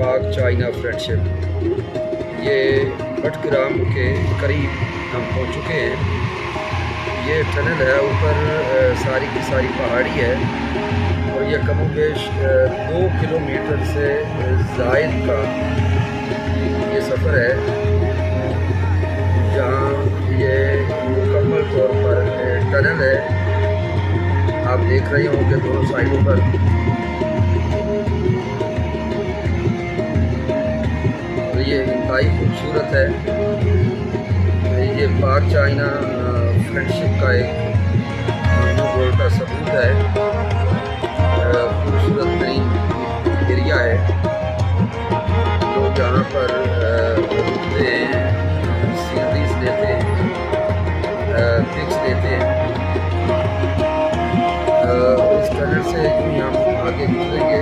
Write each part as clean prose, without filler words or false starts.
پاک China friendship, یہ بٹگرام کے قریب ہم پہنچ چکے ہیں۔ یہ ٹنل ہے، اوپر ساری کی ساری پہاڑی ہے اور یہ کم و بیش 2 کلومیٹر سے زائد کا یہ سفر ہے، جہاں یہ مکمل طور پر ٹنل ہے۔ آپ دیکھ رہے ہوں کہ دونوں سائڈوں پر یہ انتہائی خوبصورت ہے۔ یہ پاک چائنا فرینڈشپ کا ایک گول کا ثبوت ہے، خوبصورت ترین ایریا ہے۔ لوگ جہاں پر رکتے ہیں، سینریز لیتے ہیں، پکس لیتے ہیں۔ اس ٹنل سے یوں ہی ہم آگے گزریں گے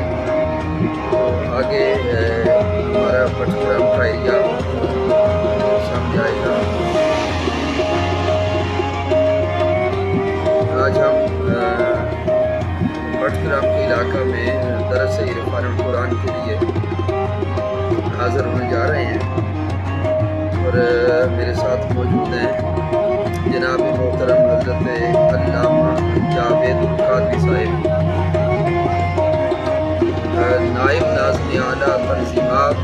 تو آگے ہمارا بٹگرام کا ایریا سامنے آئے گا۔ آج ہم بٹگرام کے علاقہ میں درس عرفان القرآن کے لیے حاضر ہونے جا رہے ہیں، اور میرے ساتھ موجود ہیں جناب محترم حضرت علامہ القادری صاحب، نائب ناظم اعلیٰ تنظیمات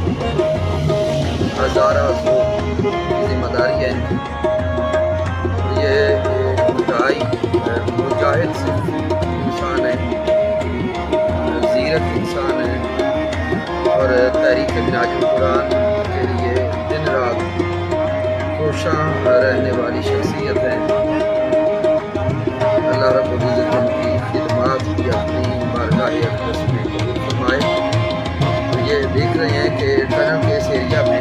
ہزارہ ذمہ داری ہے۔ یہ انتہائی مجاہد انسان ہے، زیرک انسان ہے، اور تحریک منہاج القرآن کے لیے دن رات کوشاں رہنے والی شخصیت ہے۔ اللہ رب العزت ان کی خدمات کی اپنی بارگاہ اقدس میں قبول فرمائے۔ تو یہ دیکھ رہے ہیں کہ ٹنل کے اس ایریا میں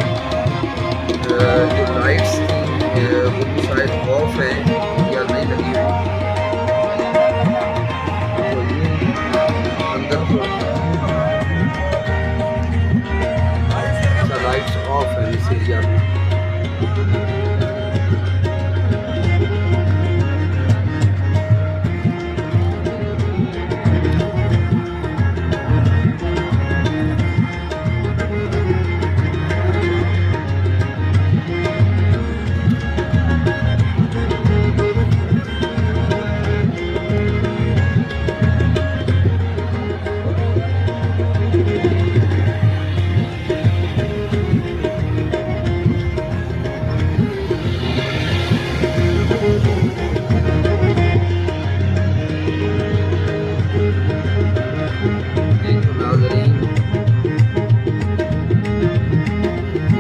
جو لائٹس تھیں وہ شاید آف ہیں یا نہیں لگی ہوئی، تو یوں اندر تو لائٹس آف ہیں اس ایریا میں۔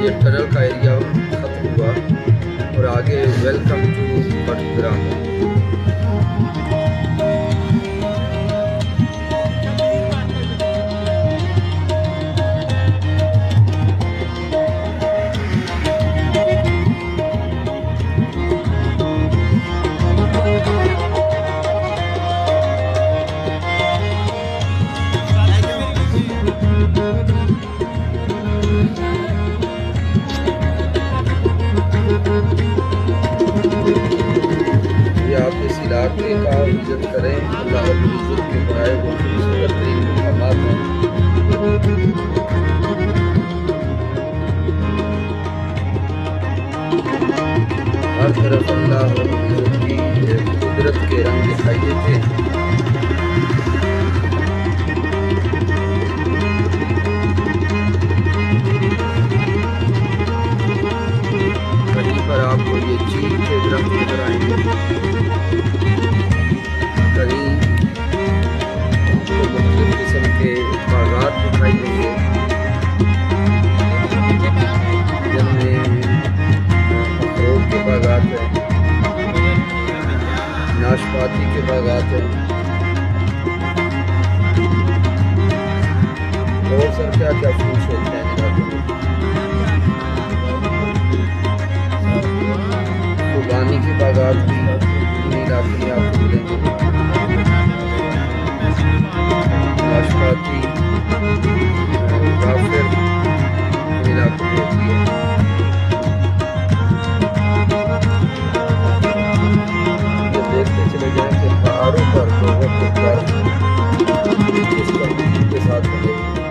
یہ ٹنل کا ایریا ختم ہوا اور آگے ویلکم ٹو بٹگرام۔ علاقے کا وزٹ کریں، اللہ رب العزت کے بنائے وہ خوبصورت ترین مقامات ہیں۔ ہر طرف اللہ رب العزت کی قدرت کے رنگ دکھائی دیتے ہیں۔ کہیں پر آپ کو یہ چیل کے درخت نظر آئیں گے، کہیں مختلف قسم کے باغات دکھائی دیں گے، جن میں اخروٹ کے باغات ہیں، ناشپاتی کے باغات ہیں، اور سر کیا کیا فروٹس ہوتے ہیں علاقے میں۔ خوبانی کے باغات بھی علاقے میں آپ کو ملیں گے، ناشپاتی کافر علاقوں میں ہوتی ہے۔ یہ دیکھتے چلے جائیں کہ پہاڑوں پر لوگوں کے گھر اس پر کے ساتھ بنے ہوئے ہیں۔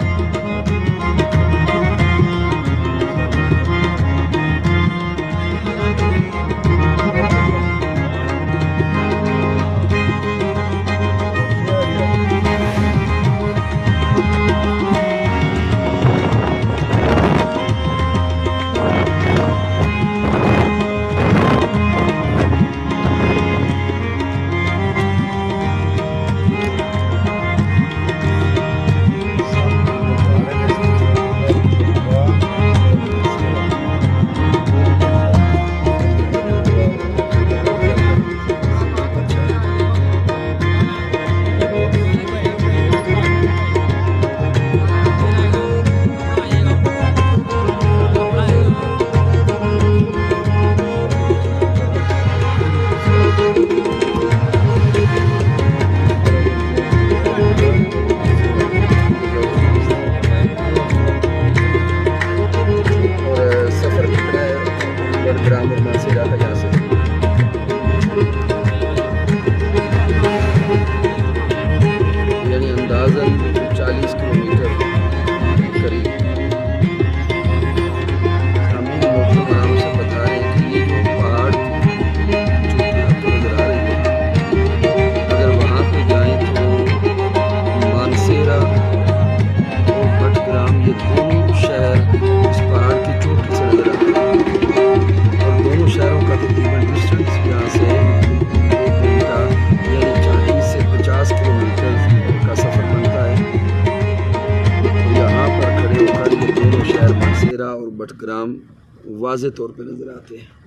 بٹ گرام واضح طور پہ نظر آتے ہیں۔